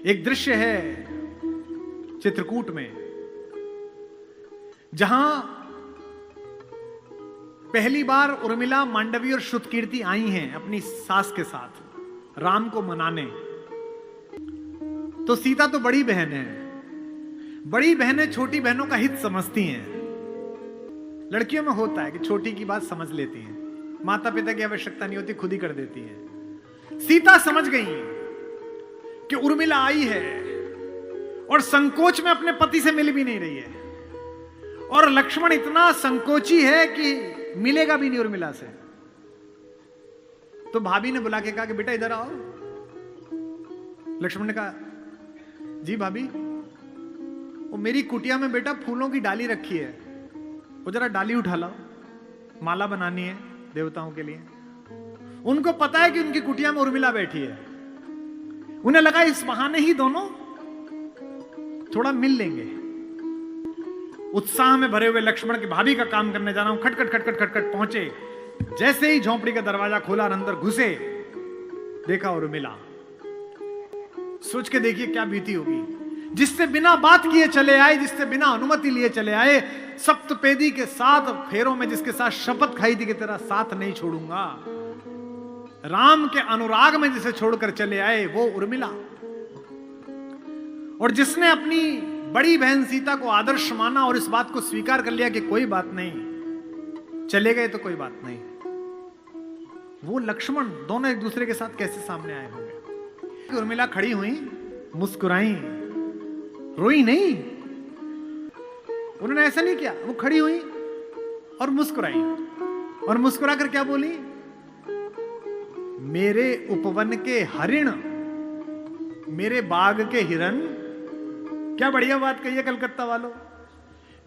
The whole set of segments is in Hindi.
एक दृश्य है चित्रकूट में, जहां पहली बार उर्मिला, मांडवी और श्रुतकीर्ति आई हैं अपनी सास के साथ राम को मनाने। तो सीता तो बड़ी बहन है, बड़ी बहनें छोटी बहनों का हित समझती हैं। लड़कियों में होता है कि छोटी की बात समझ लेती हैं, माता पिता की आवश्यकता नहीं होती, खुद ही कर देती हैं। सीता समझ गई कि उर्मिला आई है और संकोच में अपने पति से मिल भी नहीं रही है, और लक्ष्मण इतना संकोची है कि मिलेगा भी नहीं उर्मिला से। तो भाभी ने बुला के कहा कि बेटा इधर आओ। लक्ष्मण ने कहा जी भाभी, वो मेरी कुटिया में बेटा फूलों की डाली रखी है, वो जरा डाली उठा लाओ, माला बनानी है देवताओं के लिए। उनको पता है कि उनकी कुटिया में उर्मिला बैठी है। उन्हें लगा इस बहाने ही दोनों थोड़ा मिल लेंगे। उत्साह में भरे हुए लक्ष्मण की भाभी का काम करने जा रहा हूं, खटखट खटखट खटखट पहुंचे। जैसे ही झोंपड़ी का दरवाजा खोला और अंदर घुसे, देखा उर्मिला। सोच के देखिए क्या बीती होगी। जिससे बिना बात किए चले आए, जिससे बिना अनुमति लिए चले आए, सप्तपेदी के 7 फेरों में जिसके साथ शपथ खाई थी कि तेरा साथ नहीं छोड़ूंगा, राम के अनुराग में जिसे छोड़कर चले आए, वो उर्मिला। और जिसने अपनी बड़ी बहन सीता को आदर्श माना और इस बात को स्वीकार कर लिया कि कोई बात नहीं, चले गए तो कोई बात नहीं, वो लक्ष्मण दोनों एक दूसरे के साथ कैसे सामने आए होंगे। उर्मिला खड़ी हुई, मुस्कुराई, रोई नहीं। उन्होंने ऐसा नहीं किया, वो खड़ी हुई और मुस्कुराई, और मुस्कुरा कर क्या बोली, मेरे उपवन के हरिण, मेरे बाग के हिरन। क्या बढ़िया बात कही है कलकत्ता वालों।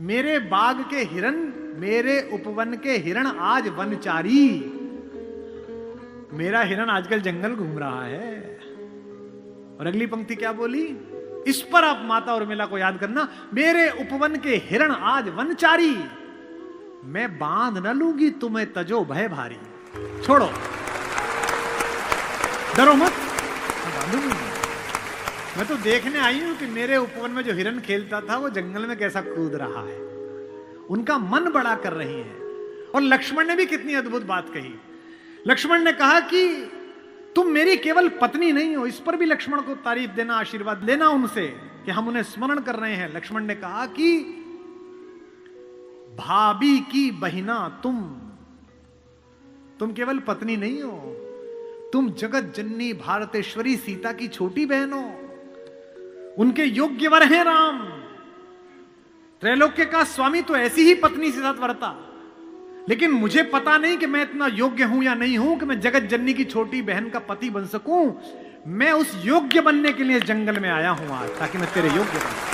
मेरे बाग के हिरन, मेरे उपवन के हिरण आज वनचारी। मेरा हिरन आजकल जंगल घूम रहा है। और अगली पंक्ति क्या बोली, इस पर आप माता उर्मिला को याद करना, मेरे उपवन के हिरण आज वनचारी, मैं बांध न लूंगी तुम्हें तजो भय भारी। छोड़ो, डरो मत, मैं तो देखने आई हूं कि मेरे उपवन में जो हिरन खेलता था वो जंगल में कैसा कूद रहा है। उनका मन बड़ा कर रही है। और लक्ष्मण ने भी कितनी अद्भुत बात कही। लक्ष्मण ने कहा कि तुम मेरी केवल पत्नी नहीं हो। इस पर भी लक्ष्मण को तारीफ देना, आशीर्वाद लेना उनसे कि हम उन्हें स्मरण कर रहे हैं। लक्ष्मण ने कहा कि भाभी की बहिना तुम केवल पत्नी नहीं हो, तुम जगत जननी भारतेश्वरी सीता की छोटी बहन हो। उनके योग्य वर हैं राम। त्रैलोक्य का स्वामी तो ऐसी ही पत्नी से साथ वर्ता, लेकिन मुझे पता नहीं कि मैं इतना योग्य हूं या नहीं हूं कि मैं जगत जननी की छोटी बहन का पति बन सकूं। मैं उस योग्य बनने के लिए इस जंगल में आया हूं आज, ताकि मैं तेरे योग्य बनूं।